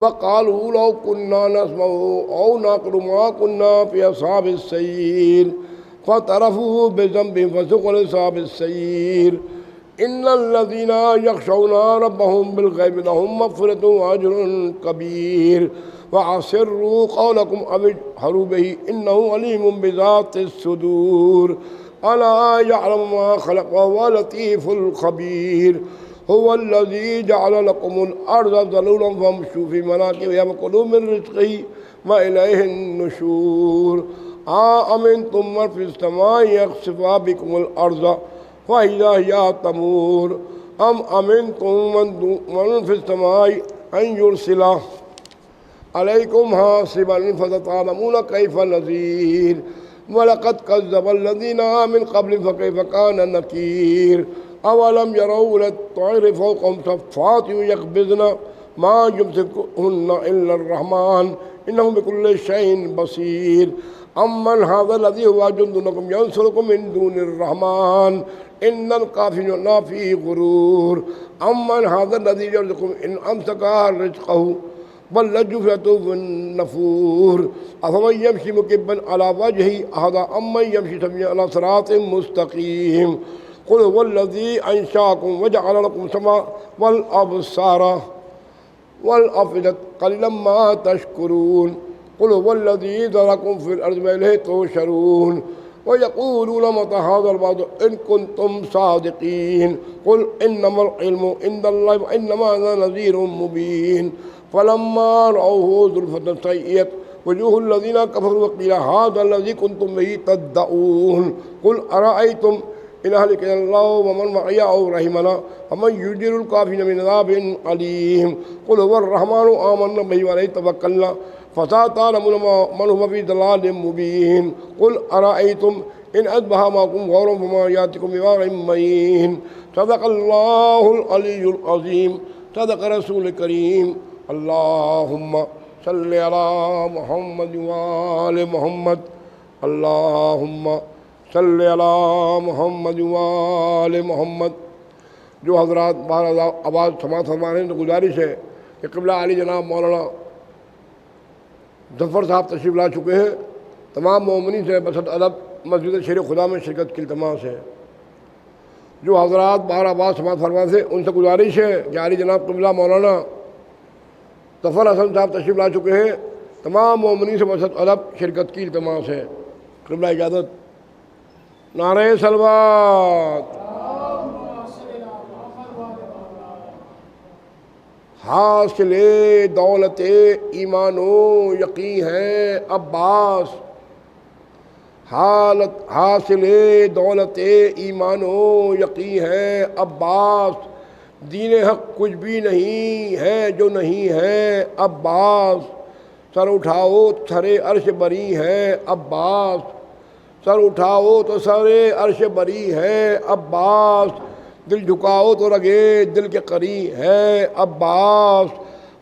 وقالوا لو كنا نسمع أو نعقل ما كنا في أصحاب السعير فاعترفوا بذنبهم فسوقوا لأصحاب السعير إن الذين يخشون ربهم بالغيب لهم مغفرة وأجر كبير وأسروا قولكم أو اجهروا به إنه عليم بذات الصدور ألا يعلم ما خلق وهو اللطيف الخبير هو الذي جعل لكم الأرض ذلولا فامشوا في مناكبها وكلوا من رزقه وإليه النشور أأمنتم من في السماء يخسف بكم الأرض فإذا هي تمور أم أمنتم من في السماء أن يرسل عليكم حاصبا فستعلمون كيف نذير ولقد كذب الذين من قبل فكيف كان نكير أولم يروا إلى الطير فوقهم صفات يقبضن ما يمسكهن إلا الرحمن إنه بكل شيء بصير أمن هذا الذي هو جند لكم ينصركم من دون الرحمن إن الكافرين في غرور أمن هذا الذي يرزقكم إن أمسك رزقه بل لجوا في النفور أفمن يمشي مكبا على وجهه أهدى أمن يمشي سويا على صراط مستقيم قل هو الذي أنشأكم وجعل لكم السمع والأبصار والأفئدة قليلا ما تشكرون قل هو الذي ذرأكم في الأرض وإليه تحشرون ويقولون متى هذا الوعد إن كنتم صادقين قل إنما العلم عند الله وإنما أنا نذير مبين فلما رأوه زلفة سيئت وجوه الذين كفروا وقيل هذا الذي كنتم به تدعون قل أرأيتم إن أهلكنا الله ومن معي أو رحمنا فمن يجير الكافرين من عذاب أليم قل هو الرحمن آمنا به وعليه توكلنا فستعلمون من هو في ضلال مبين قل أرأيتم إن أصبح معكم غورا فما يأتيكم بماء معين صدق الله العلي العظيم صدق رسول الكريم اللهم صل على محمد وآل محمد اللهم صلی علی محمد وآل محمد۔ جو حضرات باہر آواز سماعت فرما رہے ہیں تو گزارش ہے کہ قبلہ علی جناب مولانا ظفر صاحب تشریف لا چکے ہیں، تمام مومنین سے بسط ادب مسجد شیر خدا میں شرکت کی التماس ہے۔ جو حضرات باہر آواز سماعت فرما سے ان سے گزارش ہے کہ علی جناب قبلہ مولانا ظفر حسن صاحب تشریف لا چکے ہیں، تمام مومنین سے بسط ادب شرکت کی التماس ہے۔ قبلہ اجازت۔ نعرہ صلوات۔ حاصل دولت ایمان و یقین ہے عباس، حاصل دولت ایمان و یقین ہے عباس، دین حق کچھ بھی نہیں ہے جو نہیں ہے عباس، سر اٹھاؤ سرے عرش بری ہے عباس، سر اٹھاؤ تو سرے عرش بری ہے عباس، دل جھکاؤ تو رگے دل کے قری ہے عباس،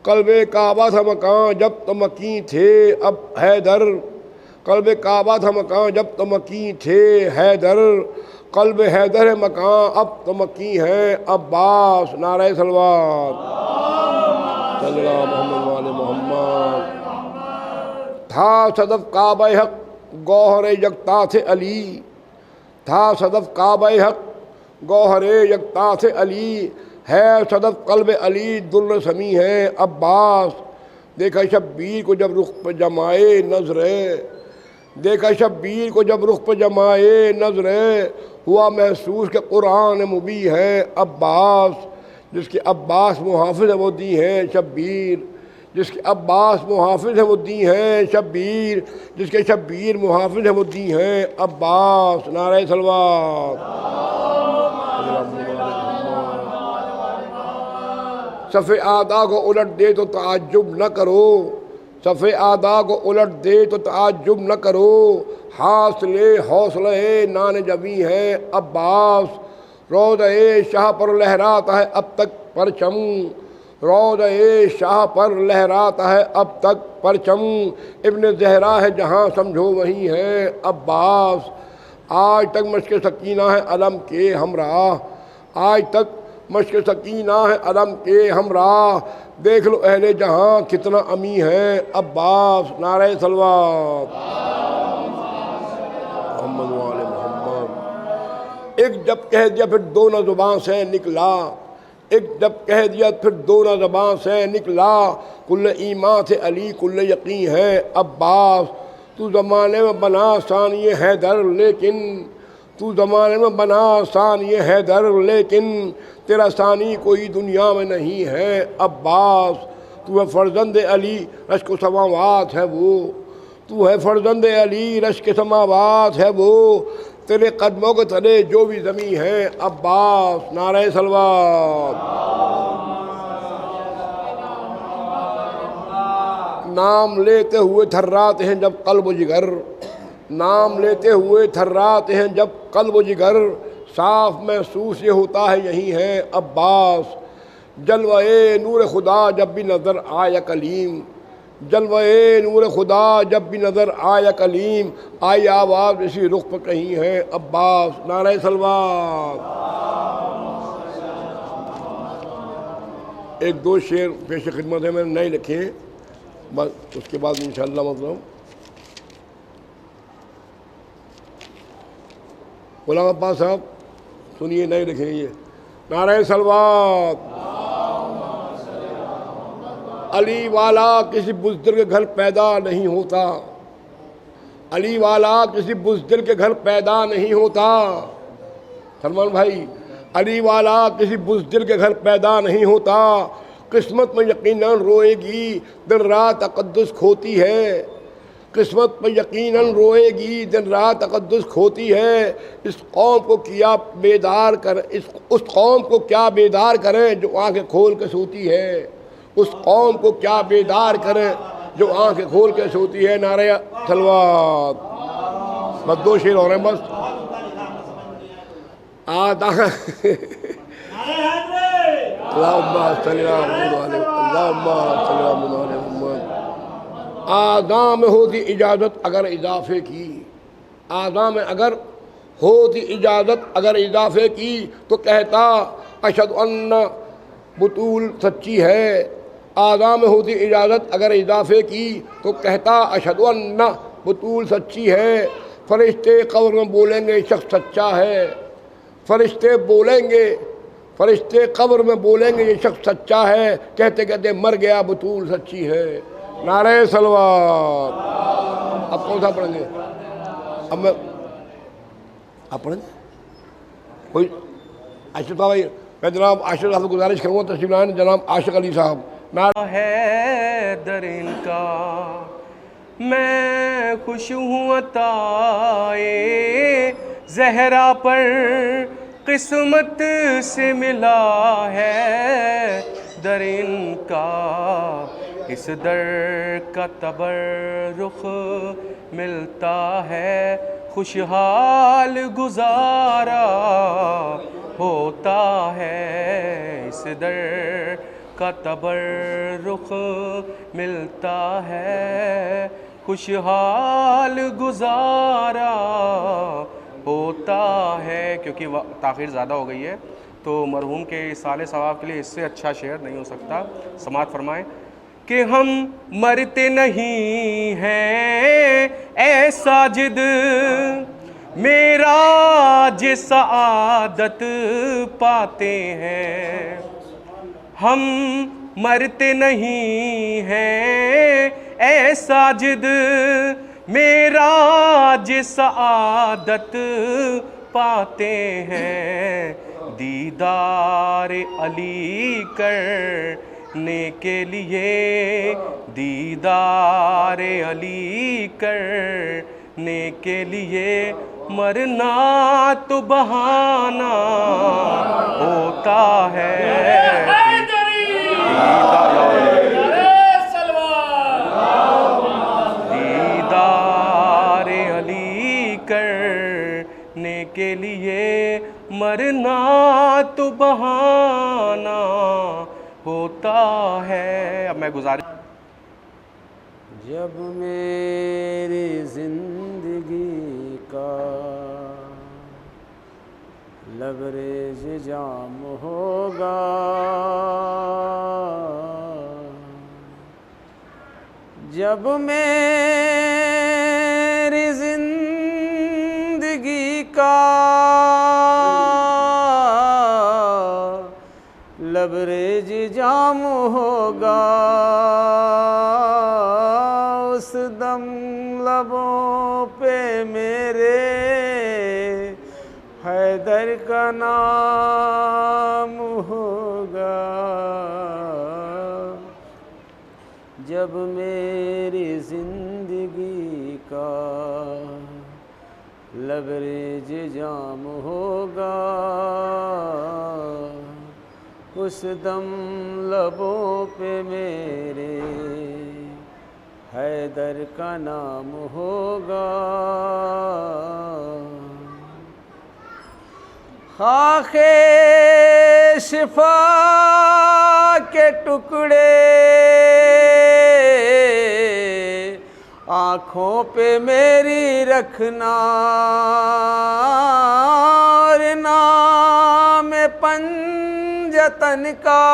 قلب کعبہ تھا مکان جب تو مکین تھے اب حیدر، قلب کعبہ تھا مکان جب تو مکین تھے حیدر، قلب حیدر مکان اب تو مکین ہے عباس۔ نعرہ صلوات۔ صلی اللہ محمد وآل محمد۔ تھا صدف کعبہ حق گوہر یکتا تھے علی، تھا صدف کعبہ حق گوہر یکتا تھے علی، ہے صدف قلب علی در سمی ہے عباس، دیکھا شبیر کو جب رخ پہ جمائے نظریں، دیکھا شبیر کو جب رخ پہ جمائے نظریں، ہوا محسوس کہ قرآن مبی ہے عباس، جس کے عباس محافظ ہے وہ دی ہے شبیر، جس کے عباس محافظ ہے وہ دی ہیں شبیر، جس کے شبیر محافظ ہے وہ دی ہیں عباس۔ نعرہ صلوات۔ صف اعداء کو الٹ دے تو تعجب نہ کرو، صف اعداء کو الٹ دے تو تعجب نہ کرو، حوصلے نان جبی ہے عباس، روضہ شاہ پر لہراتا ہے اب تک پرچم، روضہ شاہ پر لہراتا ہے اب تک پرچم، ابن زہرا ہے جہاں سمجھو وہیں ہے عباس، آج تک مشق سکینہ ہے علم کے ہمراہ، آج تک مشق سکینہ ہے علم کے ہمراہ، دیکھ لو اہل جہاں کتنا امی ہے عباس، نعرہ صلوات محمد وآل محمد۔ ایک جب کہہ دیا پھر دونوں زبان سے نکلا، ایک جب کہہ دیا پھر دونوں زبان سے نکلا، کل ایمان سے علی کل یقین ہے عباس، تو زمانے میں بنا ثانی حیدر لیکن، تو زمانے میں بنا ثانی حیدر لیکن، تیرا ثانی کوئی دنیا میں نہیں ہے عباس، تو ہے فرزند علی رشک و سماوات ہے وہ، تو ہے فرزند علی رشک سماوات ہے وہ، تیرے قدموں کے تلے جو بھی زمین ہے عباس، نعرہ صلوات۔ نام لیتے ہوئے تھراتے ہیں جب قلب و جگر، نام لیتے ہوئے تھراتے ہیں جب قلب و جگر، صاف محسوس یہ ہوتا ہے یہی ہے عباس، جلوہ نور خدا جب بھی نظر آیا کلیم، جلوہ نور خدا جب بھی نظر آیا کلیم، آئی آواز اسی رخ پر کہیں ہے عباس، نعرہ صلوات۔ ایک دو شعر پیش خدمت ہے، میں نے نہیں لکھے، بس اس کے بعد انشاءاللہ مطلب غلام عباس صاحب سنیے، نہیں لکھے یہ، نعرہ صلوات۔ علی والا کسی بزدل کے گھر پیدا نہیں ہوتا، علی والا کسی بزدل کے گھر پیدا نہیں ہوتا، سلمان بھائی، علی والا کسی بزدل کے گھر پیدا نہیں ہوتا، قسمت میں یقیناً روئے گی دن رات تقدس کھوتی ہے، قسمت میں یقیناً روئے گی دن رات تقدس کھوتی ہے، اس قوم کو کیا بیدار کر، اس قوم کو کیا بیدار کریں جو آنکھیں کھول کے سوتی ہے، اس قوم کو کیا بیدار کریں جو آنکھیں کھول کے سوتی ہے، نعرہ صلوات۔ بس دو شعر ہو رہے ہیں بس، اللہم صلی آدھاں میں ہوتی اجازت اگر اضافے کی، آدھاں میں اگر ہوتی اجازت اگر اضافے کی تو کہتا اشہد ان بطول سچی ہے، آدھاں میں ہوتی اجازت اگر اضافے کی تو کہتا اشہد ان بطول سچی ہے، فرشتے قبر میں بولیں گے شخص سچا ہے، فرشتے بولیں گے، فرشتے قبر میں بولیں گے یہ شخص سچا ہے، کہتے کہتے مر گیا بطول سچی ہے، نعرہ صلوات۔ اب کون سا پڑھیں گے؟ اب میں آپ پڑھیں گے کوئی؟ عاشق صاحب، میں جناب عاشق صاحب کو گزارش کروں گا تشریف لائیں، جناب عاشق علی صاحب۔ ہے در ان کا میں خوش ہوں عطائے زہرا پر قسمت سے ملا ہے در ان کا، اس در کا تبرخ ملتا ہے خوشحال گزارا ہوتا ہے، اس در کا تبرخ ملتا ہے خوشحال گزارا ہوتا ہے۔ کیونکہ تاخیر زیادہ ہو گئی ہے تو مرحوم کے اصالِ ثواب کے لیے اس سے اچھا شعر نہیں ہو سکتا، سماعت فرمائیں کہ ہم مرتے نہیں ہیں اے ساجد میرا جس سعادت پاتے ہیں، ہم مرتے نہیں ہیں اے ساجد میرا جس سعادت پاتے ہیں، دیدار علی کرنے کے لیے، دیدار علی کرنے کے لیے مرنا تو بہانہ ہوتا ہے، دیدار علی کرنے کے لیے مرنا تو بہانہ ہوتا ہے۔ اب میں گزارش، جب میری زندگی کا لبریز جام ہوگا، جب میری زندگی کا لبریز جام ہوگا، اس دم لبوں پہ میرے حیدر کا نام ہوگا، جب میری زندگی کا لبریز جام ہوگا، اس دم لبوں پہ میرے حیدر کا نام ہوگا، خاک شفا کے ٹکڑے آنکھوں پہ میری رکھنا، اور نام پنجتن کا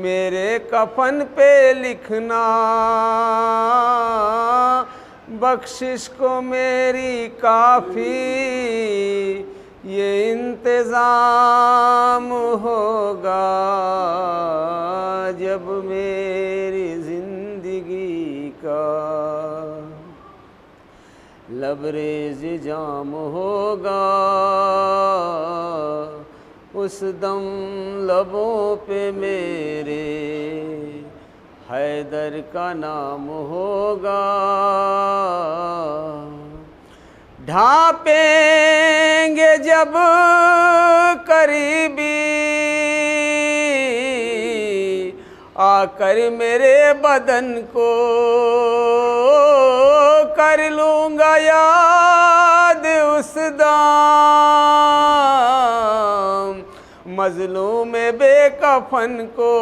میرے کفن پہ لکھنا، بخشش کو میری کافی یہ انتظام ہوگا، جب میری زندگی کا لبریز جام ہوگا، اس دم لبوں پہ میرے حیدر کا نام ہوگا، ڈھانپیں گے جب قریبی آ کر میرے بدن کو، کر لوں گا یاد اس دام مظلوم بے کفن کو،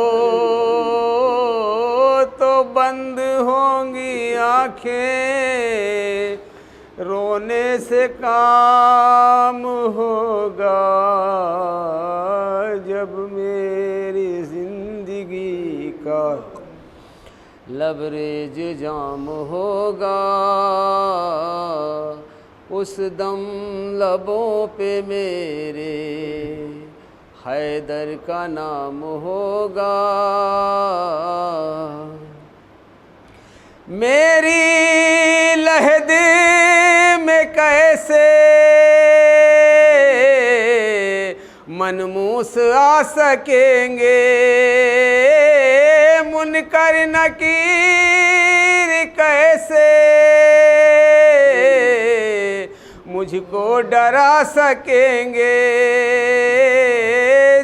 تو بند ہوں گی آنکھیں، رونے سے کام ہوگا، جب میری زندگی کا لبریز جام ہوگا، اس دم لبوں پہ میرے حیدر کا نام ہوگا، میری لحد میں کیسے منموس آ سکیں گے، منکر نکیر کیسے مجھ کو ڈرا سکیں گے،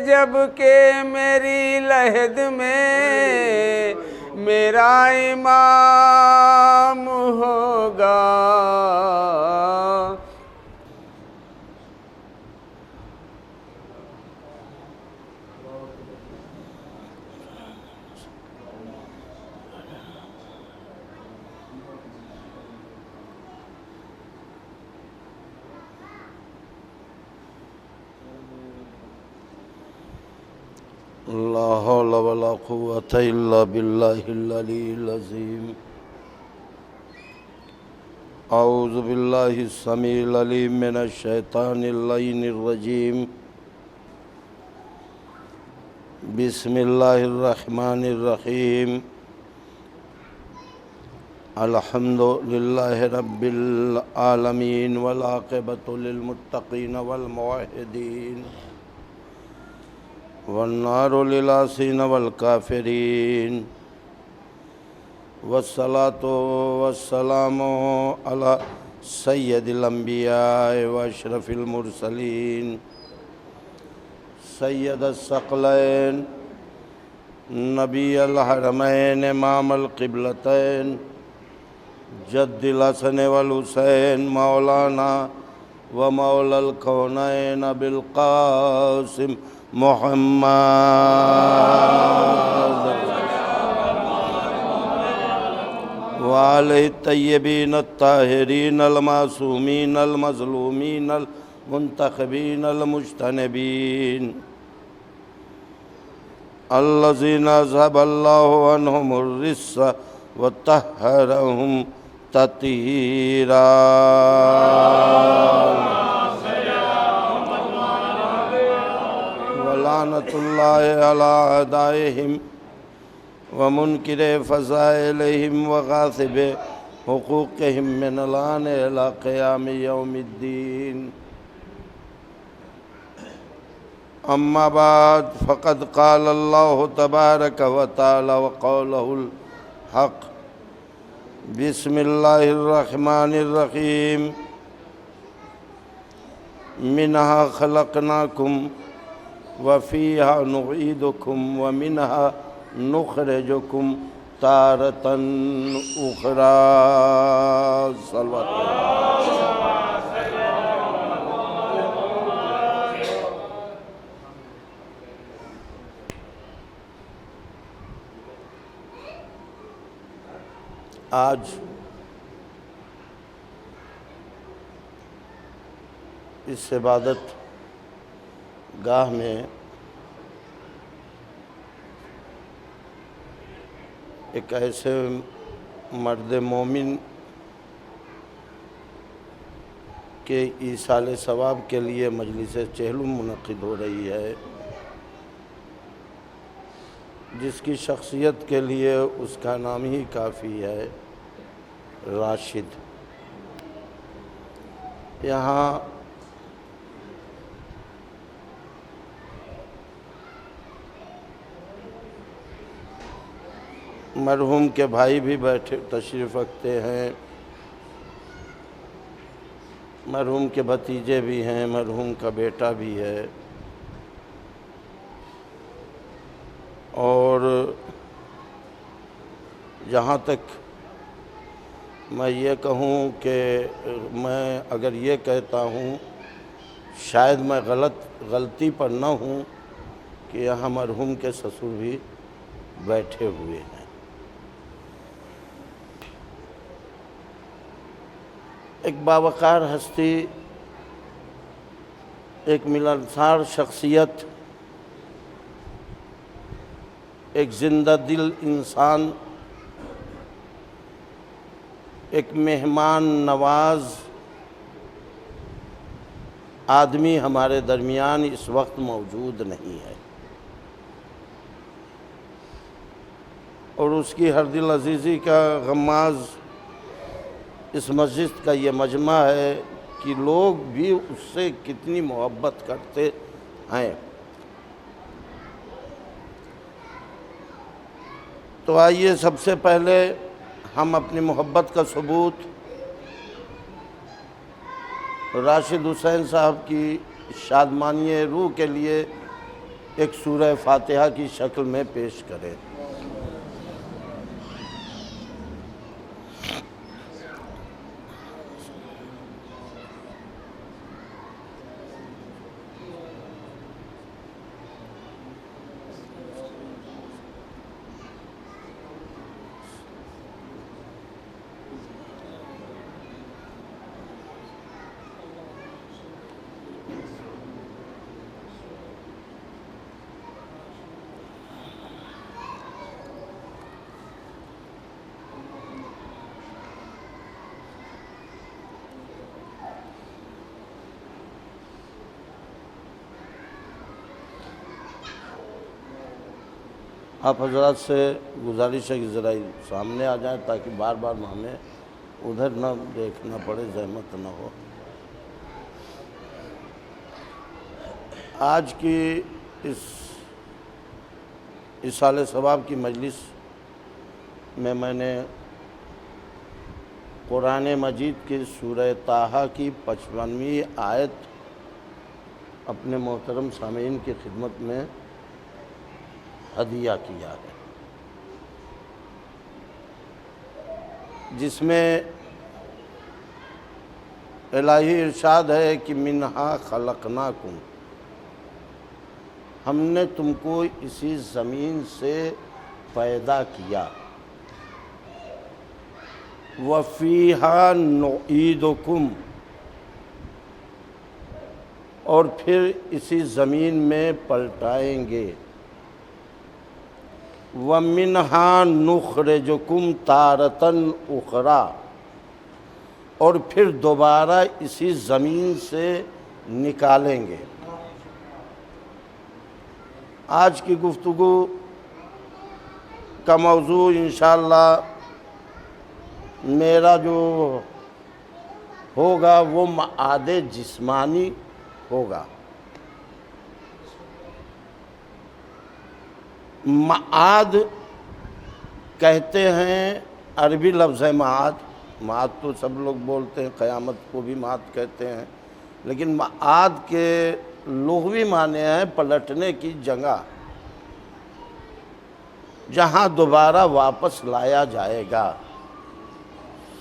جب کہ میری لحد میں میرا امام ہوگا، لا حول ولا قوة إلا بالله العلي العظيم أعوذ بالله السميع العليم من الشيطان اللعين الرجيم بسم الله الرحمن الرحيم الحمد لله رب العالمين والعاقبة للمتقين والموحدين والنار للعاصين والكافرين والصلاة والسلام على سيد الأنبياء وأشرف المرسلين سيد الثقلين نبي الحرمين إمام القبلتين جد الحسن والحسين مولانا ومولى الكونين بالقاسم محمد علیہ الطیبین الطاہرین المعصومین المظلومین المنتخبین المجتنبین الذین اذهب اللہ عنہم الرجس وطہرہم تطہیرا ولعنۃ اللہ علی اعدائہم ومنکر فضائلہم وغاصب حقوقہم من الآن الی قیام یوم الدین اما بعد فقد قال اللہ تبارک و تعالی وقولہ الحق بسم اللہ الرحمن الرحیم منہا خلقناکم وفیہا نعیدکم ومنہا نخرجکم تارة اخرى صلوات آج اس عبادت گاہ میں ایک ایسے مرد مومن کے ایصال ثواب کے لیے مجلس چہلم منعقد ہو رہی ہے، جس کی شخصیت کے لیے اس کا نام ہی کافی ہے، راشد۔ یہاں مرحوم کے بھائی بھی بیٹھے تشریف رکھتے ہیں، مرحوم کے بھتیجے بھی ہیں، مرحوم کا بیٹا بھی ہے، اور جہاں تک میں یہ کہوں کہ میں اگر یہ کہتا ہوں شاید میں غلطی پر نہ ہوں کہ یہاں مرحوم کے سسر بھی بیٹھے ہوئے ہیں۔ ایک باوقار ہستی، ایک ملنسار شخصیت، ایک زندہ دل انسان، ایک مہمان نواز آدمی ہمارے درمیان اس وقت موجود نہیں ہے، اور اس کی ہر دل عزیزی کا غماز اس مسجد کا یہ مجمع ہے کہ لوگ بھی اس سے کتنی محبت کرتے ہیں۔ تو آئیے سب سے پہلے ہم اپنی محبت کا ثبوت راشد حسین صاحب کی شادمانی روح کے لیے ایک سورہ فاتحہ کی شکل میں پیش کریں۔ آپ حضرات سے گزارش ہے کہ ذرا سامنے آ جائیں تاکہ بار بار ہمیں ادھر نہ دیکھنا پڑے، زحمت نہ ہو۔ آج کی اس ایصال ثواب کی مجلس میں نے قرآن مجید کی سورہ طٰہٰ کی 55ویں آیت اپنے محترم سامعین کی خدمت میں ہدیہ کیا ہے، جس میں الہی ارشاد ہے کہ منہا خلقناکم، ہم نے تم کو اسی زمین سے پیدا کیا، وَفِيهَا نُعِيدُكُمْ، اور پھر اسی زمین میں پلٹائیں گے، وَمِنْهَا نُخْرِجُكُمْ تَارَةً أُخْرَى، اور پھر دوبارہ اسی زمین سے نکالیں گے۔ آج کی گفتگو کا موضوع انشاءاللہ میرا جو ہوگا وہ معاد جسمانی ہوگا۔ معاد کہتے ہیں، عربی لفظ ہے معاد، معاد تو سب لوگ بولتے ہیں، قیامت کو بھی معاد کہتے ہیں، لیکن معاد کے لغوی معنی ہے پلٹنے کی جگہ، جہاں دوبارہ واپس لایا جائے گا۔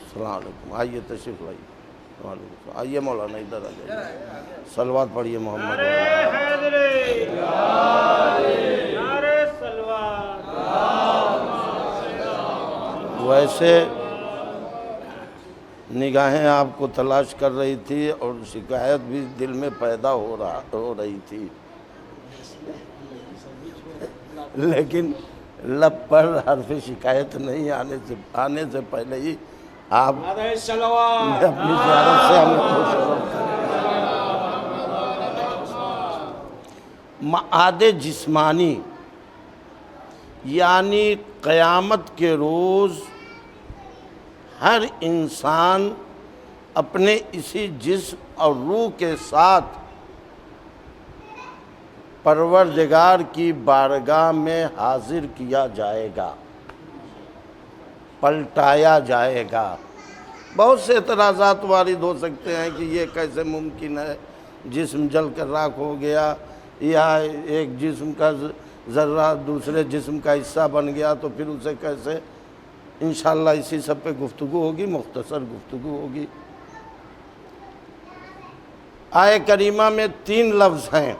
السلام علیکم، آئیے تشریف لائیے، آئیے مولانا ادھر آ جائیے، صلوات پڑھیے محمد۔ ویسے نگاہیں آپ کو تلاش کر رہی تھی اور شکایت بھی دل میں پیدا ہو رہی تھی، لیکن لب پر حرف شکایت نہیں آنے سے پہلے ہی آپ نے اپنی زیارت سے ہمیں مشرف کریں۔ معاد جسمانی یعنی قیامت کے روز ہر انسان اپنے اسی جسم اور روح کے ساتھ پروردگار کی بارگاہ میں حاضر کیا جائے گا، پلٹایا جائے گا۔ بہت سے اعتراضات وارد ہو سکتے ہیں کہ یہ کیسے ممکن ہے، جسم جل کر راکھ ہو گیا، یا ایک جسم کا ذرہ دوسرے جسم کا حصہ بن گیا تو پھر اسے کیسے؟ انشاءاللہ اسی سب پہ گفتگو ہوگی، مختصر گفتگو ہوگی۔ آیہ کریمہ میں 3 لفظ ہیں،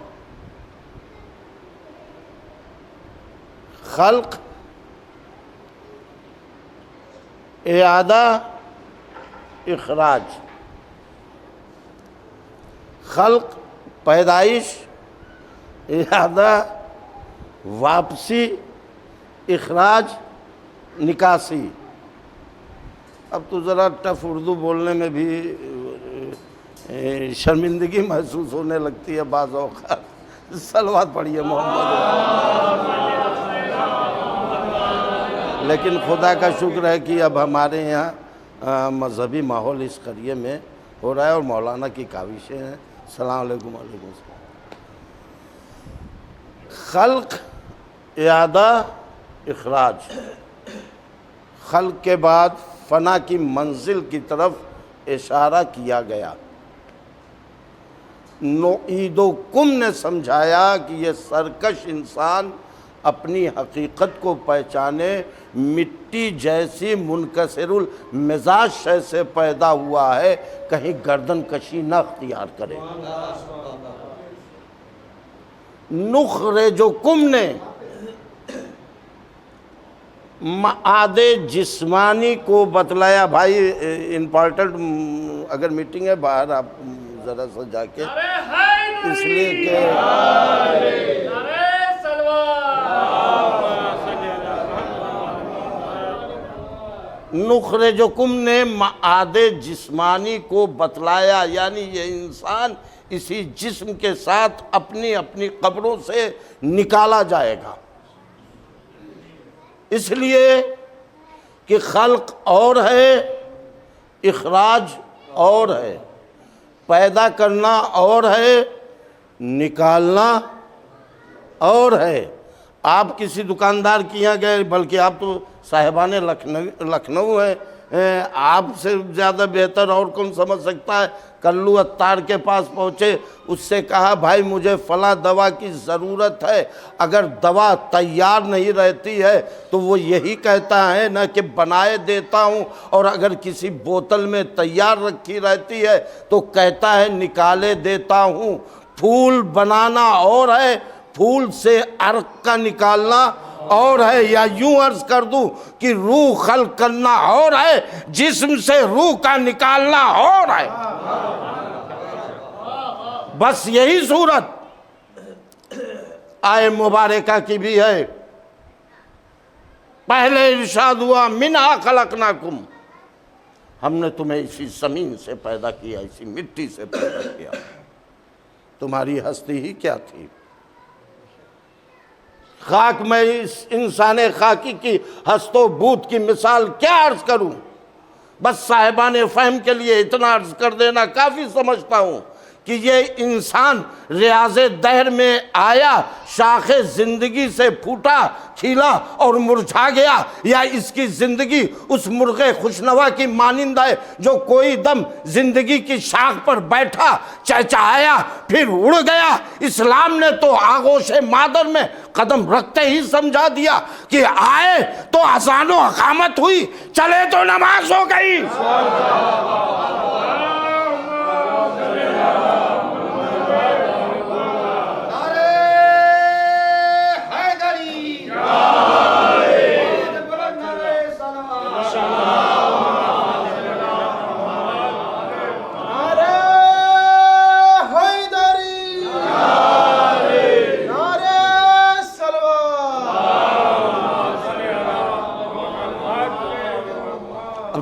خلق، اعادہ، اخراج۔ خلق پیدائش، اعادہ واپسی، اخراج نکاسی۔ اب تو ذرا ٹف اردو بولنے میں بھی شرمندگی محسوس ہونے لگتی ہے بعض اوقات۔ صلوات پڑھیے محمد۔ لیکن خدا کا شکر ہے کہ اب ہمارے یہاں مذہبی ماحول اس قریے میں ہو رہا ہے اور مولانا کی کاوشیں ہیں۔ السلام علیکم۔ وعلیکم السلام۔ خلق، اعادہ، اخراج۔ خلق کے بعد فنا کی منزل کی طرف اشارہ کیا گیا۔ نعیدکم نے سمجھایا کہ یہ سرکش انسان اپنی حقیقت کو پہچانے، مٹی جیسی منکسر المزاج شے سے پیدا ہوا ہے، کہیں گردن کشی نہ اختیار کرے۔ نخرجکم نے معاد جسمانی کو بتلایا۔ بھائی امپورٹنٹ اگر میٹنگ ہے باہر آپ ذرا سا جا کے، اس لیے کہ نخرجکم نے معاد جسمانی کو بتلایا، یعنی یہ انسان اسی جسم کے ساتھ اپنی اپنی قبروں سے نکالا جائے گا، اس لیے کہ خلق اور ہے، اخراج اور ہے، پیدا کرنا اور ہے، نکالنا اور ہے۔ آپ کسی دکاندار کے یہاں گئے، بلکہ آپ تو صاحبان لکھنؤ ہیں، آپ سے زیادہ بہتر اور کون سمجھ سکتا ہے۔ کلو عطار کے پاس پہنچے، اس سے کہا بھائی مجھے فلاں دوا کی ضرورت ہے، اگر دوا تیار نہیں رہتی ہے تو وہ یہی کہتا ہے نا کہ بنائے دیتا ہوں، اور اگر کسی بوتل میں تیار رکھی رہتی ہے تو کہتا ہے نکالے دیتا ہوں۔ پھول بنانا اور ہے، پھول سے عرق کا نکالنا اور ہے، یا یوں عرض کر دوں کہ روح خلق کرنا اور ہے، جسم سے روح کا نکالنا اور ہے۔ بس یہی صورت آئے مبارکہ کی بھی ہے۔ پہلے ارشاد ہوا منہا خلقناکم، ہم نے تمہیں اسی زمین سے پیدا کیا، اسی مٹی سے پیدا کیا۔ تمہاری ہستی ہی کیا تھی؟ خاک میں اس انسان خاکی کی ہست و بود کی مثال کیا عرض کروں؟ بس صاحبان فہم کے لیے اتنا عرض کر دینا کافی سمجھتا ہوں کہ یہ انسان ریاض دہر میں آیا، شاخ زندگی سے پھوٹا کھیلا اور مرجھا گیا، یا اس کی زندگی اس مرغ خوشنوا کی مانند ہے جو کوئی دم زندگی کی شاخ پر بیٹھا، چہچہایا، پھر اڑ گیا۔ اسلام نے تو آغوش مادر میں قدم رکھتے ہی سمجھا دیا کہ آئے تو اذان و اقامت ہوئی، چلے تو نماز ہو گئی۔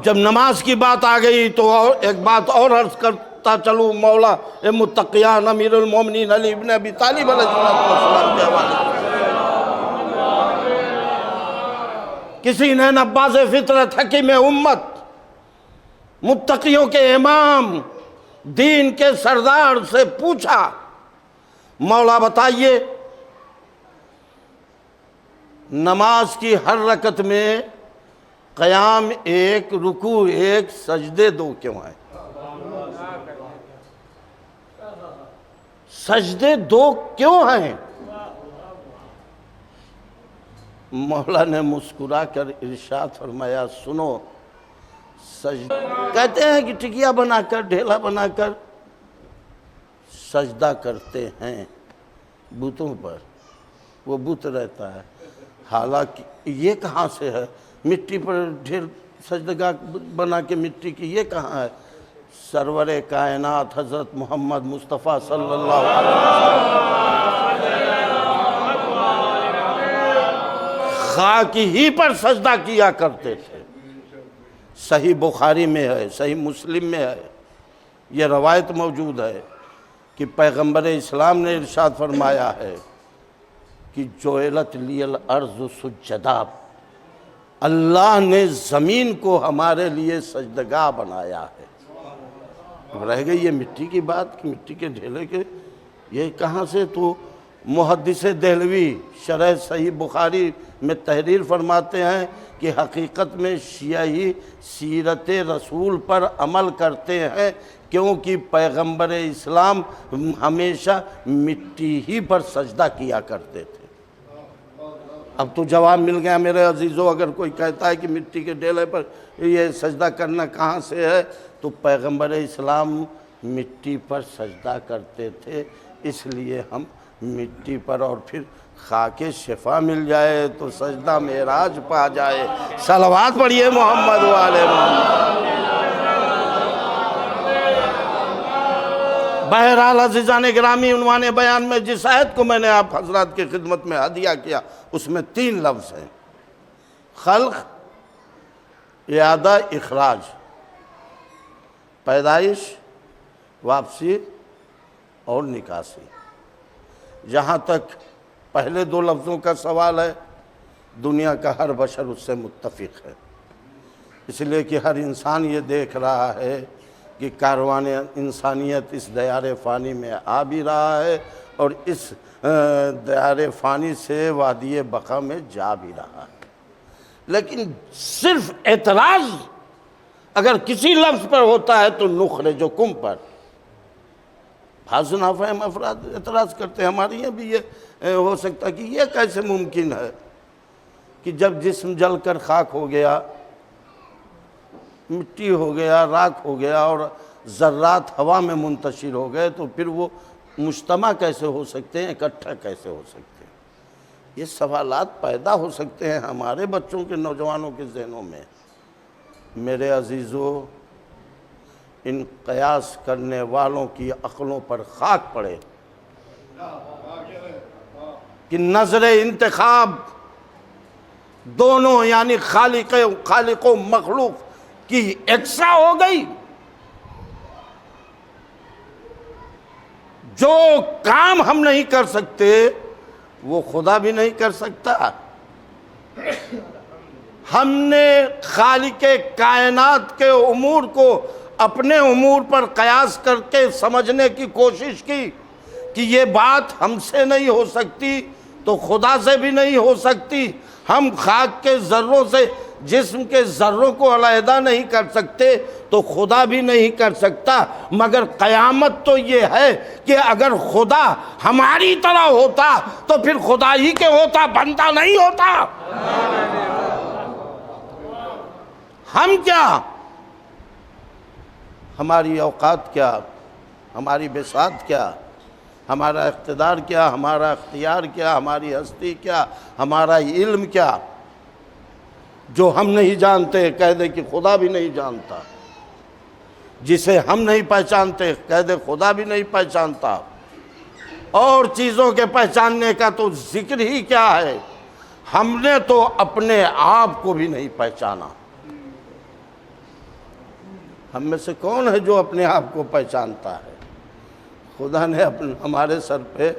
جب نماز کی بات آ گئی تو ایک بات اور عرض کرتا چلوں، مولا متقیان امیر المومنین علی ابن ابی طالب علیہ السلام کے حوالے۔ کسی نے نباز فطرت حکیم امت، متقیوں کے امام، دین کے سردار سے پوچھا، مولا بتائیے نماز کی ہر رکعت میں قیام ایک، رکوع ایک، سجدے دو کیوں ہیں؟ سجدے دو کیوں ہیں؟ مولا نے مسکرا کر ارشاد فرمایا، سنو، کہتے ہیں کہ ٹکیا بنا کر، ڈھیلا بنا کر سجدہ کرتے ہیں بتوں پر، وہ بت رہتا ہے۔ حالانکہ یہ کہاں سے ہے؟ مٹی پر ڈھیر سجدگاہ بنا کے مٹی کی، یہ کہاں ہے؟ سرور کائنات حضرت محمد مصطفیٰ صلی اللہ علیہ وسلم خاک ہی پر سجدہ کیا کرتے تھے۔ صحیح بخاری میں ہے، صحیح مسلم میں ہے، یہ روایت موجود ہے کہ پیغمبر اسلام نے ارشاد فرمایا ہے کہ جعلت لی الارض سجدا، اللہ نے زمین کو ہمارے لیے سجدگاہ بنایا ہے۔ رہ گئی یہ مٹی کی بات کہ مٹی کے ڈھیلے کے، یہ کہاں سے؟ تو محدث دہلوی شرح صحیح بخاری میں تحریر فرماتے ہیں کہ حقیقت میں شیعہ ہی سیرت رسول پر عمل کرتے ہیں، کیونکہ پیغمبر اسلام ہمیشہ مٹی ہی پر سجدہ کیا کرتے تھے۔ اب تو جواب مل گیا میرے عزیزو، اگر کوئی کہتا ہے کہ مٹی کے ڈھیلے پر یہ سجدہ کرنا کہاں سے ہے، تو پیغمبر اسلام مٹی پر سجدہ کرتے تھے، اس لیے ہم مٹی پر، اور پھر خاک شفا مل جائے تو سجدہ معراج پا جائے۔ صلوات پڑھیے محمد والے محمد۔ بہرحال عزیزان گرامی، عنوان بیان میں جس آیت کو میں نے آپ حضرات کی خدمت میں ہدیہ کیا، اس میں 3 لفظ ہیں: خلق، اعادہ، اخراج، پیدائش، واپسی اور نکاسی۔ جہاں تک پہلے 2 لفظوں کا سوال ہے، دنیا کا ہر بشر اس سے متفق ہے، اس لیے کہ ہر انسان یہ دیکھ رہا ہے کہ کاروان انسانیت اس دیار فانی میں آ بھی رہا ہے اور اس دیار فانی سے وادی بقا میں جا بھی رہا ہے۔ لیکن صرف اعتراض اگر کسی لفظ پر ہوتا ہے تو نخرجکم پر۔ بعض نافہم افراد اعتراض کرتے ہیں، ہمارے یہاں بھی یہ ہو سکتا کہ یہ کیسے ممکن ہے کہ جب جسم جل کر خاک ہو گیا، مٹی ہو گیا، راکھ ہو گیا اور ذرات ہوا میں منتشر ہو گئے، تو پھر وہ مجتمع کیسے ہو سکتے ہیں، اکٹھا کیسے ہو سکتے ہیں؟ یہ سوالات پیدا ہو سکتے ہیں ہمارے بچوں کے، نوجوانوں کے ذہنوں میں۔ میرے عزیزو، ان قیاس کرنے والوں کی عقلوں پر خاک پڑے کہ نظر انتخاب دونوں یعنی خالق و مخلوق کی یکساں ہو گئی۔ جو کام ہم نہیں کر سکتے وہ خدا بھی نہیں کر سکتا۔ ہم نے خالق کائنات کے امور کو اپنے امور پر قیاس کر کے سمجھنے کی کوشش کی کہ یہ بات ہم سے نہیں ہو سکتی تو خدا سے بھی نہیں ہو سکتی۔ ہم خاک کے ذروں سے جسم کے ذروں کو علیحدہ نہیں کر سکتے تو خدا بھی نہیں کر سکتا۔ مگر قیامت تو یہ ہے کہ اگر خدا ہماری طرح ہوتا تو پھر خدا ہی کے ہوتا، بندہ نہیں ہوتا۔ ہم کیا، ہماری اوقات کیا، ہماری بساط کیا، ہمارا اقتدار کیا، ہمارا اختیار کیا، ہماری ہستی کیا، ہمارا علم کیا، جو ہم نہیں جانتے کہہ دے کہ خدا بھی نہیں جانتا۔ جسے ہم نہیں پہچانتے کہہ دے خدا بھی نہیں پہچانتا۔ اور چیزوں کے پہچاننے کا تو ذکر ہی کیا ہے، ہم نے تو اپنے آپ کو بھی نہیں پہچانا۔ ہم میں سے کون ہے جو اپنے آپ کو پہچانتا ہے؟ خدا نے ہمارے سر پہ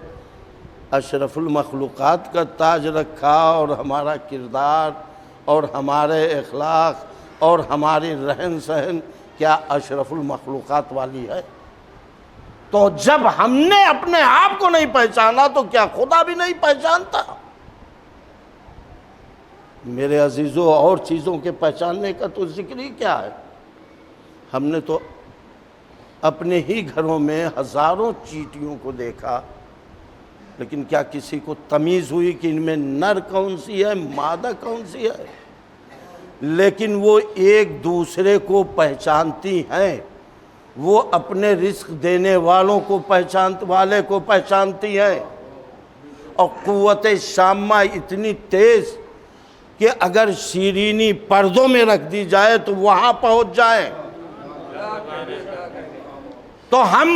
اشرف المخلوقات کا تاج رکھا، اور ہمارا کردار اور ہمارے اخلاق اور ہماری رہن سہن کیا اشرف المخلوقات والی ہے؟ تو جب ہم نے اپنے آپ کو نہیں پہچانا تو کیا خدا بھی نہیں پہچانتا؟ میرے عزیزو، اور چیزوں کے پہچاننے کا تو ذکر ہی کیا ہے؟ ہم نے تو اپنے ہی گھروں میں ہزاروں چیٹیوں کو دیکھا، لیکن کیا کسی کو تمیز ہوئی کہ ان میں نر کون سی ہے، مادہ کون سی ہے؟ لیکن وہ ایک دوسرے کو پہچانتی ہیں، وہ اپنے رزق دینے والوں کو پہچانتی ہیں۔ اور قوت شامہ اتنی تیز کہ اگر شیرینی پردوں میں رکھ دی جائے تو وہاں پہنچ جائیں۔ تو ہم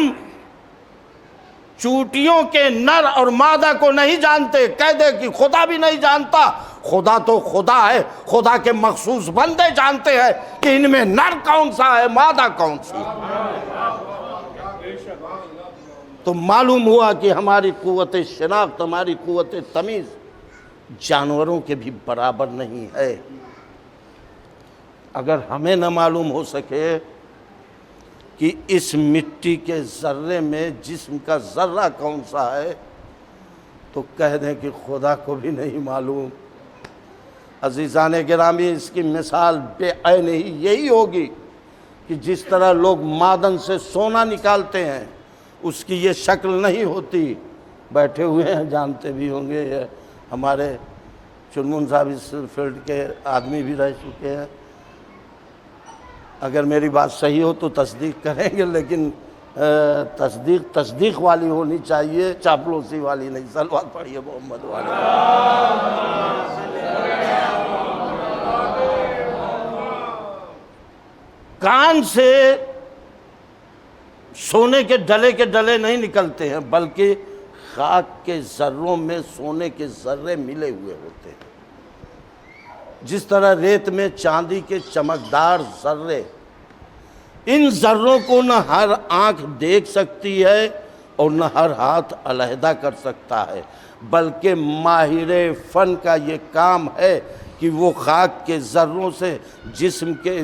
چوٹیوں کے نر اور مادہ کو نہیں جانتے، کہہ دے کہ خدا بھی نہیں جانتا۔ خدا تو خدا ہے، خدا کے مخصوص بندے جانتے ہیں کہ ان میں نر کون سا ہے، مادہ کون سی۔ تو معلوم ہوا کہ ہماری قوت شناخت، ہماری قوت تمیز جانوروں کے بھی برابر نہیں ہے۔ اگر ہمیں نہ معلوم ہو سکے کہ اس مٹی کے ذرے میں جسم کا ذرہ کون سا ہے تو کہہ دیں کہ خدا کو بھی نہیں معلوم۔ عزیزان گرامی، اس کی مثال بے عین ہی یہی ہوگی کہ جس طرح لوگ معدن سے سونا نکالتے ہیں اس کی یہ شکل نہیں ہوتی۔ بیٹھے ہوئے ہیں، جانتے بھی ہوں گے، یہ ہمارے چنمن صاحب اس فیلڈ کے آدمی بھی رہ چکے ہیں۔ اگر میری بات صحیح ہو تو تصدیق کریں گے، لیکن تصدیق والی ہونی چاہیے، چاپلوسی والی نہیں۔ صلوات پڑھیے محمد والے۔ کان سے سونے کے ڈلے نہیں نکلتے ہیں، بلکہ خاک کے ذروں میں سونے کے ذرے ملے ہوئے ہوتے ہیں۔ جس طرح ریت میں چاندی کے چمکدار ذرے، ان ذروں کو نہ ہر آنکھ دیکھ سکتی ہے اور نہ ہر ہاتھ علیحدہ کر سکتا ہے، بلکہ ماہر فن کا یہ کام ہے کہ وہ خاک کے ذروں سے جسم کے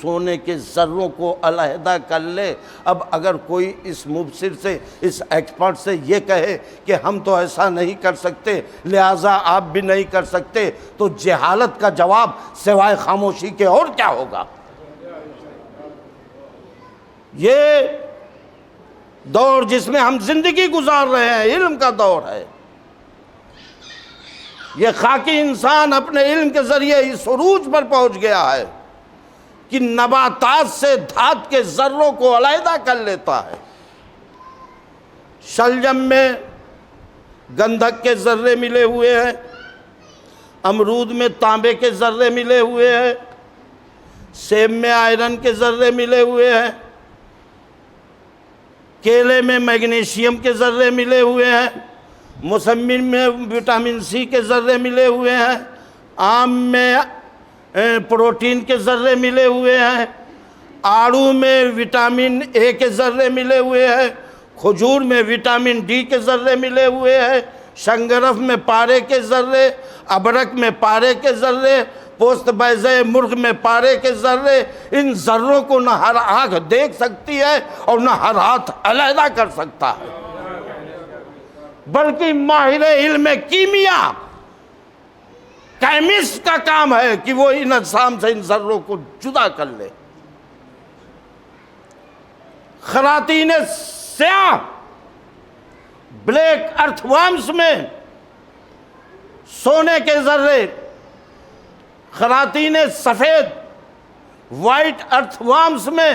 سونے کے ذروں کو علیحدہ کر لے۔ اب اگر کوئی اس مبصر سے، اس ایکسپرٹ سے یہ کہے کہ ہم تو ایسا نہیں کر سکتے لہٰذا آپ بھی نہیں کر سکتے، تو جہالت کا جواب سوائے خاموشی کے اور کیا ہوگا؟ یہ دور جس میں ہم زندگی گزار رہے ہیں علم کا دور ہے۔ یہ خاکی انسان اپنے علم کے ذریعے اس عروج پر پہنچ گیا ہے کہ نباتات سے دھات کے ذروں کو علیحدہ کر لیتا ہے۔ شلجم میں گندھک کے ذرے ملے ہوئے ہیں، امرود میں تانبے کے ذرے ملے ہوئے ہیں، سیب میں آئرن کے ذرے ملے ہوئے ہیں، کیلے میں میگنیشیم کے ذرے ملے ہوئے ہیں، موسمی میں وٹامن سی کے ذرے ملے ہوئے ہیں، آم میں پروٹین کے ذرے ملے ہوئے ہیں، آڑو میں وٹامن اے کے ذرے ملے ہوئے ہیں، کھجور میں وٹامن ڈی کے ذرے ملے ہوئے ہیں، شنگرف میں پارے کے ذرے، ابرک میں پارے کے ذرے، پوست بیضہ مرغ میں پارے کے ذرے۔ ان ذروں کو نہ ہر آنکھ دیکھ سکتی ہے اور نہ ہر ہاتھ علیحدہ کر سکتا ہے، بلکہ ماہر علم کیمیا کیمسٹ کا کام ہے کہ وہ ان اجسام سے ان ذروں کو جدا کر لے۔ خراطین سیاہ بلیک ارتھ وارمز میں سونے کے ذرے، خراطین سفید وائٹ ارتھ وارمز میں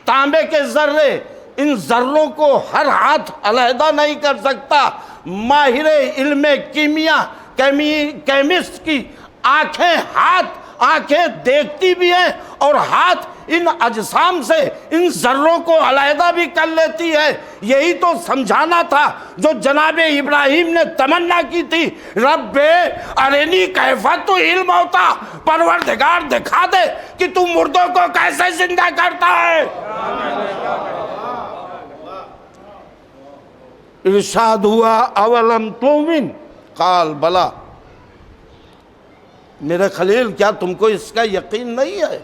تانبے کے ذرے، ان ذروں کو ہر ہاتھ علیحدہ نہیں کر سکتا۔ ماہر علم کیمیا کیمسٹ کی آنکھیں دیکھتی بھی ہیں اور ہاتھ ان اجسام سے ان ذروں کو علیحدہ بھی کر لیتی ہے۔ یہی تو سمجھانا تھا جو جناب ابراہیم نے تمنا کی تھی، رب ارنی کیف تحیی الموتی، پروردگار دکھا دے کہ تو مردوں کو کیسے زندہ کرتا ہے۔ ارشاد ہوا اولم تؤمن قال بلا، میرے خلیل کیا تم کو اس کا یقین نہیں ہے؟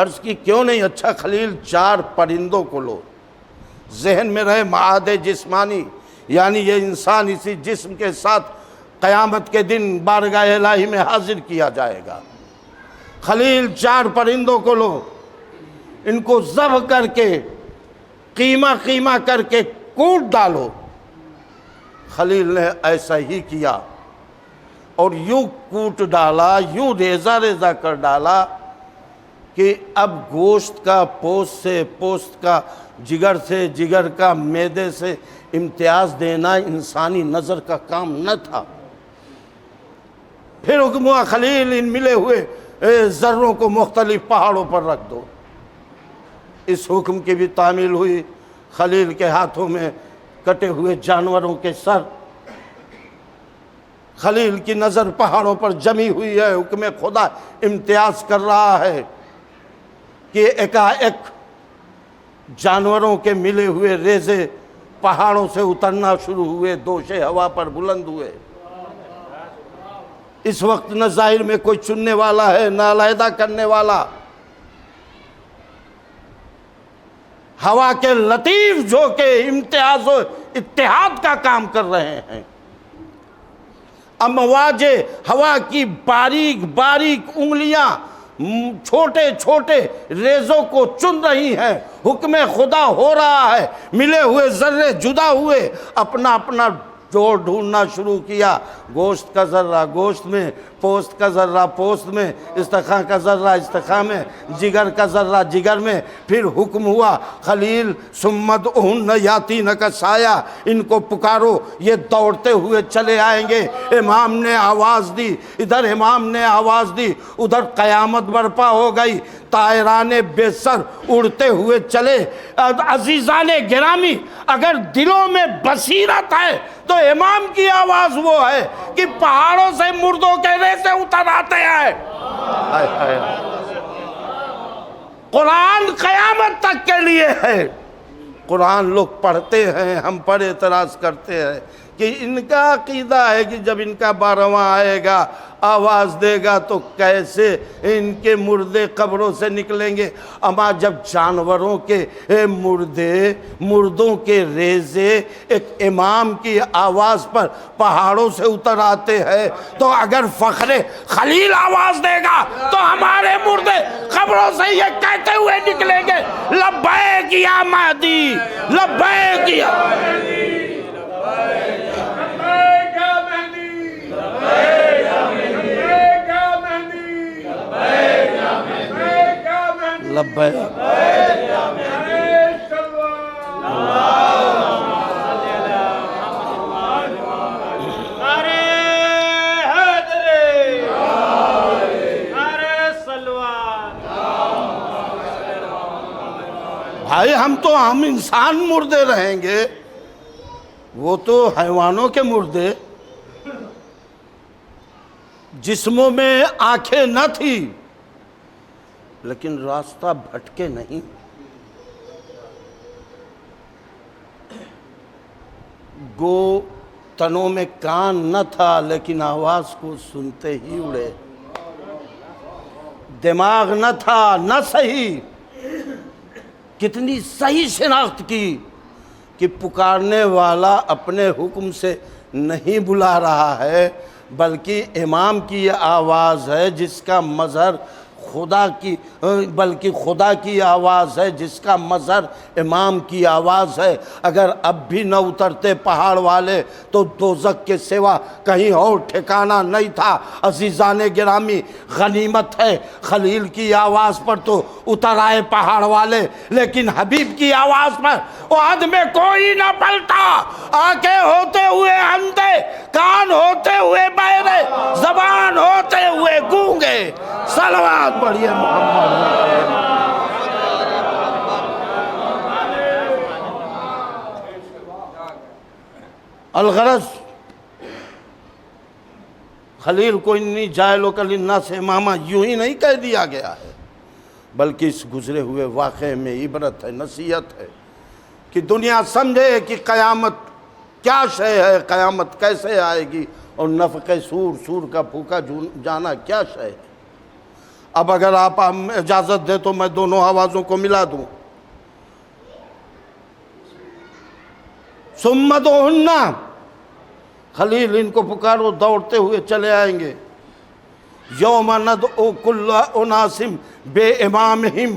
عرض کی کیوں نہیں؟ اچھا خلیل، 4 پرندوں کو لو، ذہن میں رہے معاد جسمانی، یعنی یہ انسان اسی جسم کے ساتھ قیامت کے دن بارگاہ الہی میں حاضر کیا جائے گا۔ خلیل 4 پرندوں کو لو، ان کو ذبح کر کے قیمہ کر کے کوٹ ڈالو۔ خلیل نے ایسا ہی کیا اور یوں کوٹ ڈالا، یوں ریزہ کر ڈالا کہ اب گوشت کا پوست سے، پوست کا جگر سے، جگر کا معدے سے امتیاز دینا انسانی نظر کا کام نہ تھا۔ پھر حکم ہوا خلیل ان ملے ہوئے ذروں کو مختلف پہاڑوں پر رکھ دو۔ اس حکم کی بھی تعمیل ہوئی۔ خلیل کے ہاتھوں میں کٹے ہوئے جانوروں کے سر، خلیل کی نظر پہاڑوں پر جمی ہوئی ہے۔ حکم خدا امتیاز کر رہا ہے کہ ایک جانوروں کے ملے ہوئے ریزے پہاڑوں سے اترنا شروع ہوئے، دوشے ہوا پر بلند ہوئے۔ اس وقت نہ ظاہر میں کوئی چننے والا ہے، نہ علیحدہ کرنے والا۔ ہوا کے لطیف جھونکے امتیاز و اتحاد کا کام کر رہے ہیں۔ امواج ہوا کی باریک باریک انگلیاں چھوٹے چھوٹے ریزوں کو چن رہی ہیں۔ حکم خدا ہو رہا ہے، ملے ہوئے ذرے جدا ہوئے، اپنا اپنا جوڑ ڈھونڈنا شروع کیا۔ گوشت کا ذرہ گوشت میں، پوست کا ذرہ پوست میں، استخاں کا ذرہ استخاں میں، جگر کا ذرہ جگر میں۔ پھر حکم ہوا خلیل سمت اہن یاتینک سایہ، ان کو پکارو، یہ دوڑتے ہوئے چلے آئیں گے۔ امام نے آواز دی، ادھر امام نے آواز دی، ادھر قیامت برپا ہو گئی۔ طائران بے سر اڑتے ہوئے چلے۔ عزیزان گرامی، اگر دلوں میں بصیرت ہے تو امام کی آواز وہ ہے کہ پہاڑوں سے مردوں کے ریزے اتر آتے ہیں۔ قرآن قیامت تک کے لیے ہے۔ قرآن لوگ پڑھتے ہیں، ہم پر اعتراض کرتے ہیں کہ ان کا عقیدہ ہے کہ جب ان کا 12واں آئے گا آواز دے گا تو کیسے ان کے مردے قبروں سے نکلیں گے۔ اما جب جانوروں کے مردوں کے ریزے ایک امام کی آواز پر پہاڑوں سے اتر آتے ہیں تو اگر فخر خلیل آواز دے گا تو ہمارے مردے قبروں سے یہ کہتے ہوئے نکلیں گے، لبیک یا مہدی، لبیک یا لبیک۔ بھائی ہم انسان مردے رہیں گے، وہ تو حیوانوں کے مردے، جسموں میں آنکھیں نہ تھی لیکن راستہ بھٹکے نہیں، گو تنوں میں کان نہ تھا لیکن آواز کو سنتے ہی اڑے، دماغ نہ تھا نہ صحیح، کتنی صحیح شناخت کی کہ پکارنے والا اپنے حکم سے نہیں بلا رہا ہے بلکہ امام کی یہ آواز ہے جس کا مظہر خدا کی آواز ہے، جس کا مظہر امام کی آواز ہے۔ اگر اب بھی نہ اترتے پہاڑ والے تو دوزخ کے سوا کہیں اور ٹھکانہ نہیں تھا۔ عزیزان گرامی، غنیمت ہے خلیل کی آواز پر تو اتر آئے پہاڑ والے، لیکن حبیب کی آواز پر وعد میں کوئی نہ پلٹا۔ آنکھیں ہوتے ہوئے اندھے، کان ہوتے ہوئے بہرے، زبان ہوتے ہوئے گونگے، صلوات پڑھیے محمد۔ الغرض خلیل کو انی جائلو کا للناس اماما یوں ہی نہیں کہہ دیا گیا ہے، بلکہ اس گزرے ہوئے واقعے میں عبرت ہے، نصیحت ہے کہ دنیا سمجھے کہ قیامت کیا شے ہے، قیامت کیسے آئے گی، اور نفخ سور کا پھونکا جانا کیا شے ہے۔ اب اگر آپ اجازت دے تو میں دونوں آوازوں کو ملا دوں۔ ثم ادعوہن، خلیل ان کو پکارو، دوڑتے ہوئے چلے آئیں گے۔ یوم ندعو کل اناس بامامہم،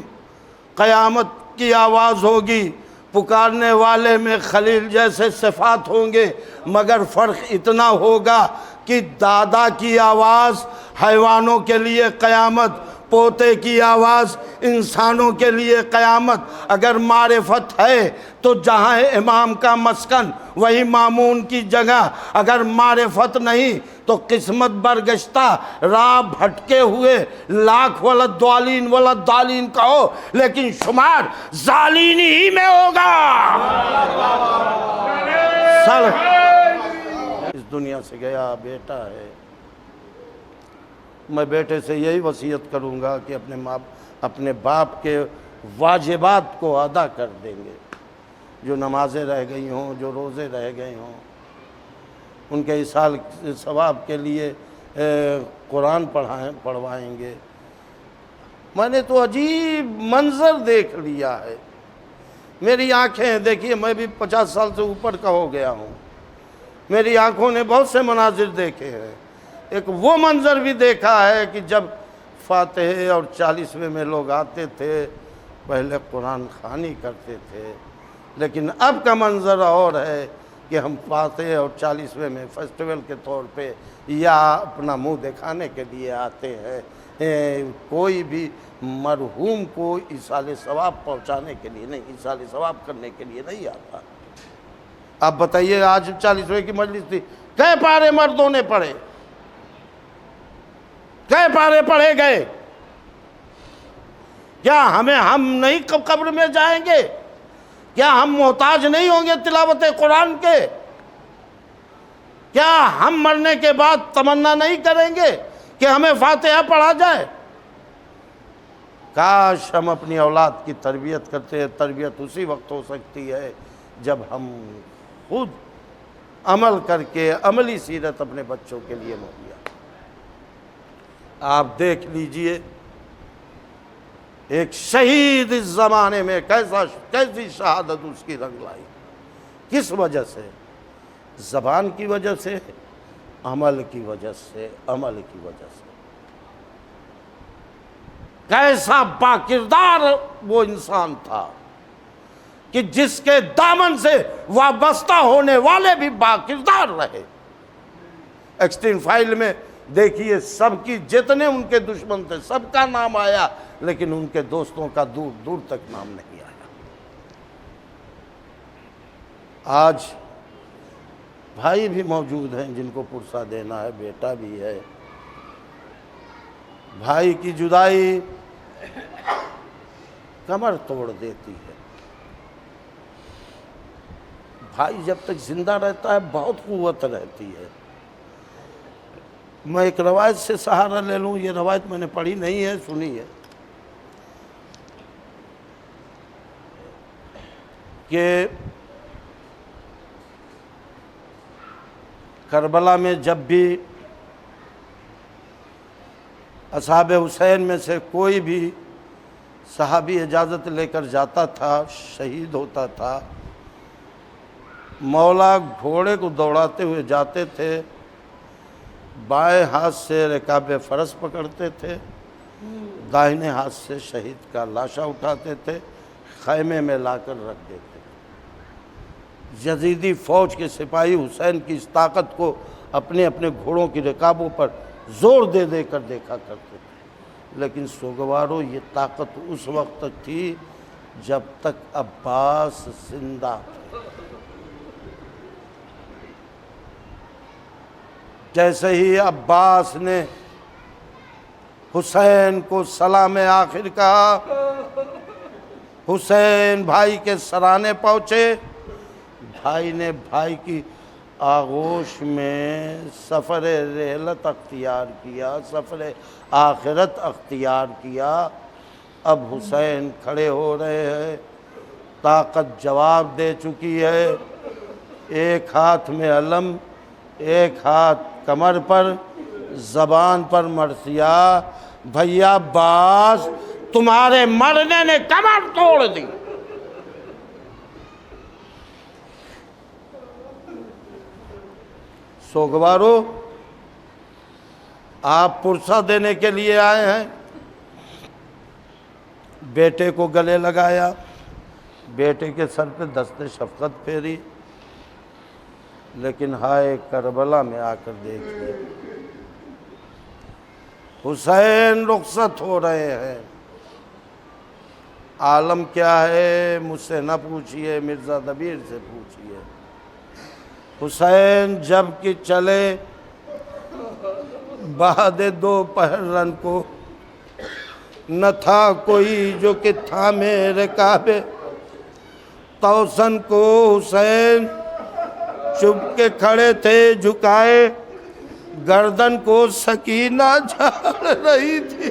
قیامت کی آواز ہوگی، پکارنے والے میں خلیل جیسے صفات ہوں گے، مگر فرق اتنا ہوگا کہ دادا کی آواز حیوانوں کے لیے قیامت، پوتے کی آواز انسانوں کے لیے قیامت۔ اگر معرفت ہے تو جہاں ہے امام کا مسکن وہی مامون کی جگہ، اگر معرفت نہیں تو قسمت برگشتہ، راہ بھٹکے ہوئے، لاکھ ولد دالین کہو لیکن شمار ظالین ہی میں ہوگا۔ اس دنیا سے گیا بیٹا ہے، میں بیٹے سے یہی وصیت کروں گا کہ اپنے باپ کے واجبات کو ادا کر دیں گے، جو نمازیں رہ گئی ہوں، جو روزے رہ گئے ہوں، ان کے ایصال ثواب کے لیے قرآن پڑھوائیں گے۔ میں نے تو عجیب منظر دیکھ لیا ہے، میری آنکھیں دیکھیے، میں بھی 50 سال سے اوپر کا ہو گیا ہوں، میری آنکھوں نے بہت سے مناظر دیکھے ہیں۔ ایک وہ منظر بھی دیکھا ہے کہ جب فاتحے اور 40ویں میں لوگ آتے تھے، پہلے قرآن خوانی کرتے تھے، لیکن اب کا منظر اور ہے کہ ہم فاتحے اور 40ویں میں فیسٹیول کے طور پہ یا اپنا منہ دکھانے کے لیے آتے ہیں، کوئی بھی مرحوم کو ایصال ثواب پہنچانے کے لیے نہیں، ایصال ثواب کرنے کے لیے نہیں آتا۔ آپ بتائیے، آج 40ویں کی مجلس تھی، کئے پارے مردوں نے پڑھے، کئے پارے پڑھے گئے؟ کیا ہم نہیں قبر میں جائیں گے؟ کیا ہم محتاج نہیں ہوں گے تلاوت قرآن کے؟ کیا ہم مرنے کے بعد تمنا نہیں کریں گے کہ ہمیں فاتحہ پڑھا جائے؟ کاش ہم اپنی اولاد کی تربیت کرتے ہیں۔ تربیت اسی وقت ہو سکتی ہے جب ہم خود عمل کر کے عملی سیرت اپنے بچوں کے لیے مہیا۔ آپ دیکھ لیجئے ایک شہید اس زمانے میں کیسی شہادت اس کی رنگ لائی، کس وجہ سے؟ زبان کی وجہ سے، عمل کی وجہ سے، عمل کی وجہ سے۔ کیسا باکردار وہ انسان تھا کہ جس کے دامن سے وابستہ ہونے والے بھی باکردار رہے۔ ایکسٹین فائل میں دیکھیے، سب کی جتنے ان کے دشمن تھے سب کا نام آیا، لیکن ان کے دوستوں کا دور دور تک نام نہیں آیا۔ آج بھائی بھی موجود ہیں جن کو پرسہ دینا ہے، بیٹا بھی ہے۔ بھائی کی جدائی کمر توڑ دیتی ہے، بھائی جب تک زندہ رہتا ہے بہت قوت رہتی ہے۔ میں ایک روایت سے سہارا لے لوں، یہ روایت میں نے پڑھی نہیں ہے، سنی ہے، کہ کربلا میں جب بھی اصحاب حسین میں سے کوئی بھی صحابی اجازت لے کر جاتا تھا، شہید ہوتا تھا، مولا گھوڑے کو دوڑاتے ہوئے جاتے تھے، بائیں ہاتھ سے رکاب فرس پکڑتے تھے، داہنے ہاتھ سے شہید کا لاشا اٹھاتے تھے، خیمے میں لا کر رکھ دیتے۔ یزیدی فوج کے سپاہی حسین کی اس طاقت کو اپنے اپنے گھوڑوں کی رکابوں پر زور دے دے کر دیکھا کرتے تھے، لیکن سوگوارو یہ طاقت اس وقت تک تھی جب تک عباس زندہ تھے۔ جیسے ہی عباس نے حسین کو سلام آخر کہا، حسین بھائی کے سرانے پہنچے، بھائی نے بھائی کی آغوش میں سفر رحلت اختیار کیا، سفر آخرت اختیار کیا۔ اب حسین کھڑے ہو رہے ہیں، طاقت جواب دے چکی ہے، ایک ہاتھ میں علم، ایک ہاتھ کمر پر، زبان پر مرثیہ، بھیا عباس تمہارے مرنے نے کمر توڑ دی۔ سوگوارو آپ پرسہ دینے کے لیے آئے ہیں، بیٹے کو گلے لگایا، بیٹے کے سر پہ دست شفقت پھیری، لیکن ہائے کربلا میں آ کر دیکھیے حسین رخصت ہو رہے ہیں۔ عالم کیا ہے مجھ سے نہ پوچھئے، مرزا دبیر سے پوچھئے۔ حسین جب کہ چلے بعد دوپہر رن کو، نہ تھا کوئی جو کہ تھامے رکاب توسن کو۔ حسین چپ کے کھڑے تھے جھکائے، گردن کو سکینہ جھاڑ رہی تھی،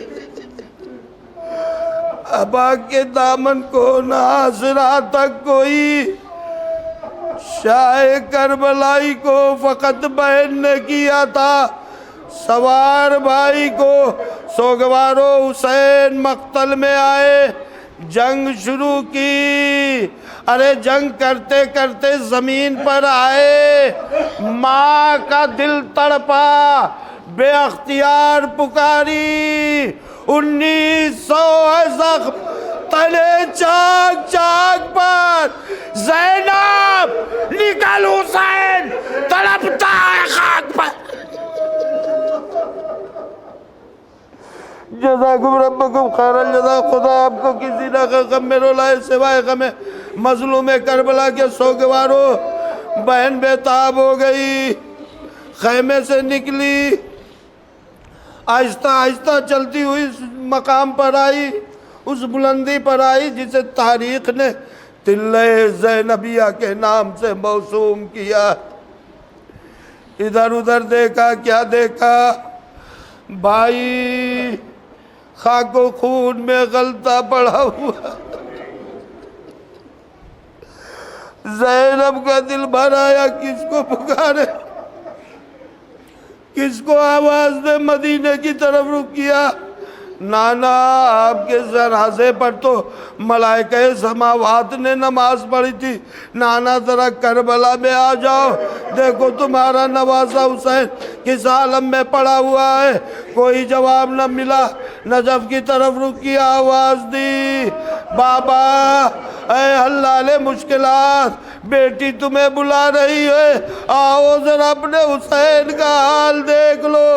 ابا کے دامن کو نہ آسرا تک کوئی، شاہ کربلائی کو فقط بہن نے کیا تھا سوار بھائی کو۔ سوگوارو حسین مقتل میں آئے، جنگ شروع کی، ارے جنگ کرتے کرتے زمین پر آئے، ماں کا دل تڑپا، بے اختیار پکاری، 1900 زخم تلے چاک چاک پر، زینب نکل حسین تڑپتا ہے خاک پر۔ جزاکم ربکم خیر الجزا، خدا آپ کو کسی نہ غم میں رولائے سوائے غم مظلوم کربلا کے۔ سوگوارو بہن بے تاب ہو گئی، خیمے سے نکلی، آہستہ آہستہ چلتی ہوئی مقام پر آئی، اس بلندی پر آئی جسے تاریخ نے تلہ زینبیہ کے نام سے موسوم کیا۔ ادھر ادھر دیکھا، کیا دیکھا؟ بھائی خاک و خون میں غلطہ پڑا ہوا، زینب کا دل بھر آیا، کس کو پکارے، کس کو آواز دے؟ مدینے کی طرف رخ کیا۔ نانا آپ کے جنازے پر تو ملائکہ سماوات نے نماز پڑھی تھی، نانا ذرا کربلا میں آ جاؤ، دیکھو تمہارا نوازا حسین کس عالم میں پڑا ہوا ہے۔ کوئی جواب نہ ملا، نجف کی طرف رخ کیا، آواز دی، بابا اے حلال مشکلات، بیٹی تمہیں بلا رہی ہے، آؤ ذرا اپنے حسین کا حال دیکھ لو۔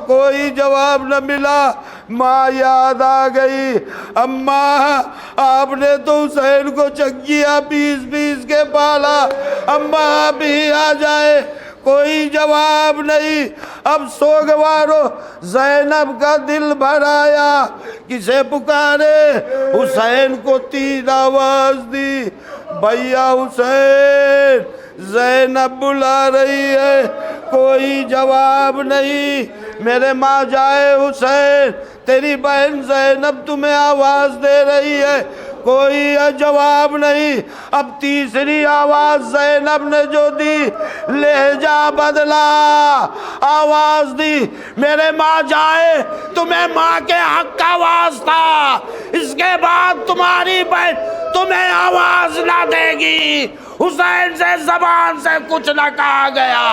کوئی جواب نہ ملا، ماں یاد آ گئی، اماں آپ نے تو حسین کو چکیا پیس پیس کے پالا، اماں بھی آ جائے۔ کوئی جواب نہیں۔ اب سوگوارو زینب کا دل بھر آیا، کسے پکارے؟ حسین کو 3 آواز دی، بھیا حسین زینب بلا رہی ہے، کوئی جواب نہیں۔ میرے ماں جائے حسین، تیری بہن زینب تمہیں آواز دے رہی ہے، کوئی جواب نہیں۔ اب تیسری آواز زینب نے جو دی، لہجہ بدلا، آواز دی، میرے ماں جائے تمہیں ماں کے حق کا واسطہ، اس کے بعد تمہاری بہن تمہیں آواز نہ دے گی۔ حسین سے زبان سے کچھ نہ کہا گیا،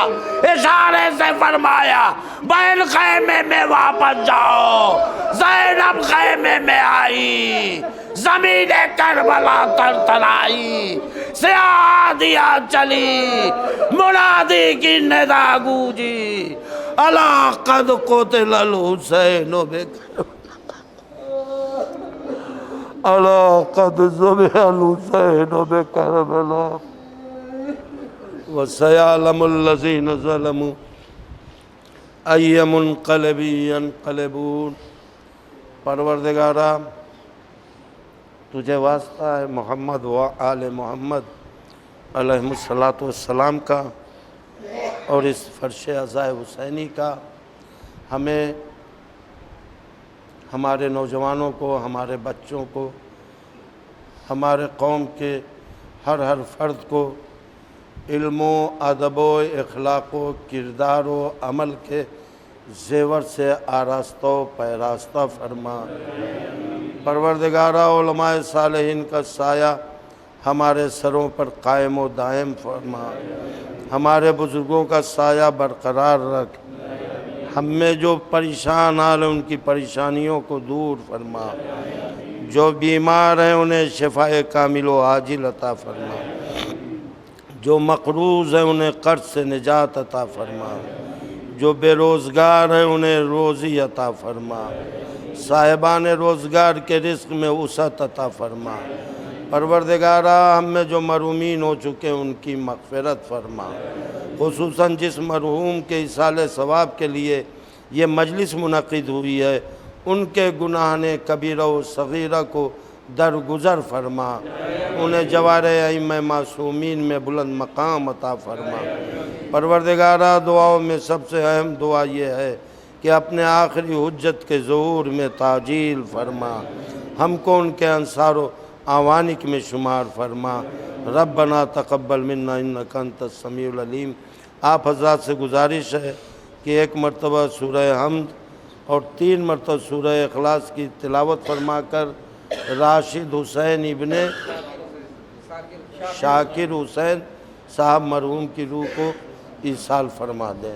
اشارے سے فرمایا بہن خیمے میں واپس جاؤ۔ زینب خیمے میں آئی، زمین کربلا تڑتڑائی، سیاہ دیا چلی، منادی کی ندا گونجی، الا قد قتل الحسین بکربلا، الا قد ذبح الحسین بکربلا، وسيعلم الذين ظلموا أي منقلب ينقلبون۔ پروردگارا تجھے واسطہ ہے محمد و آل محمد علیہ السلام کا اور اس فرش عزائے حسینی کا، ہمیں، ہمارے نوجوانوں کو، ہمارے بچوں کو، ہمارے قوم کے ہر فرد کو علم و ادب و اخلاق و کردار و عمل کے زیور سے آراستہ و پیراستہ فرما۔ پروردگارہ علماء صالحین کا سایہ ہمارے سروں پر قائم و دائم فرما، ہمارے بزرگوں کا سایہ برقرار رکھ، ہم میں جو پریشان حال ہیں ان کی پریشانیوں کو دور فرما، جو بیمار ہیں انہیں شفاء کامل و عاجل عطا فرما، جو مقروض ہیں انہیں قرض سے نجات عطا فرما، جو بے روزگار ہیں انہیں روزی عطا فرما، صاحبان روزگار کے رزق میں وسعت عطا فرما۔ پروردگارہ ہم میں جو محرومین ہو چکے ہیں ان کی مغفرت فرما، خصوصاً جس مرحوم کے ایصال ثواب کے لیے یہ مجلس منعقد ہوئی ہے ان کے گناہان کبیرہ و صغیرہ کو درگزر فرما، انہیں جوار ائمہ معصومین میں بلند مقام عطا فرما۔ پروردگارہ دعاؤں میں سب سے اہم دعا یہ ہے کہ اپنے آخری حجت کے ظہور میں تعجیل فرما، ہم کو ان کے انصار و اعوانک میں شمار فرما۔ ربنا تقبل منا انک انت السمیع العلیم۔ آپ حضرات سے گزارش ہے کہ ایک مرتبہ سورہ حمد اور 3 مرتبہ سورہ اخلاص کی تلاوت فرما کر راشد حسین ابن شاکر حسین صاحب مرحوم کی روح کو ایصال فرما دیں۔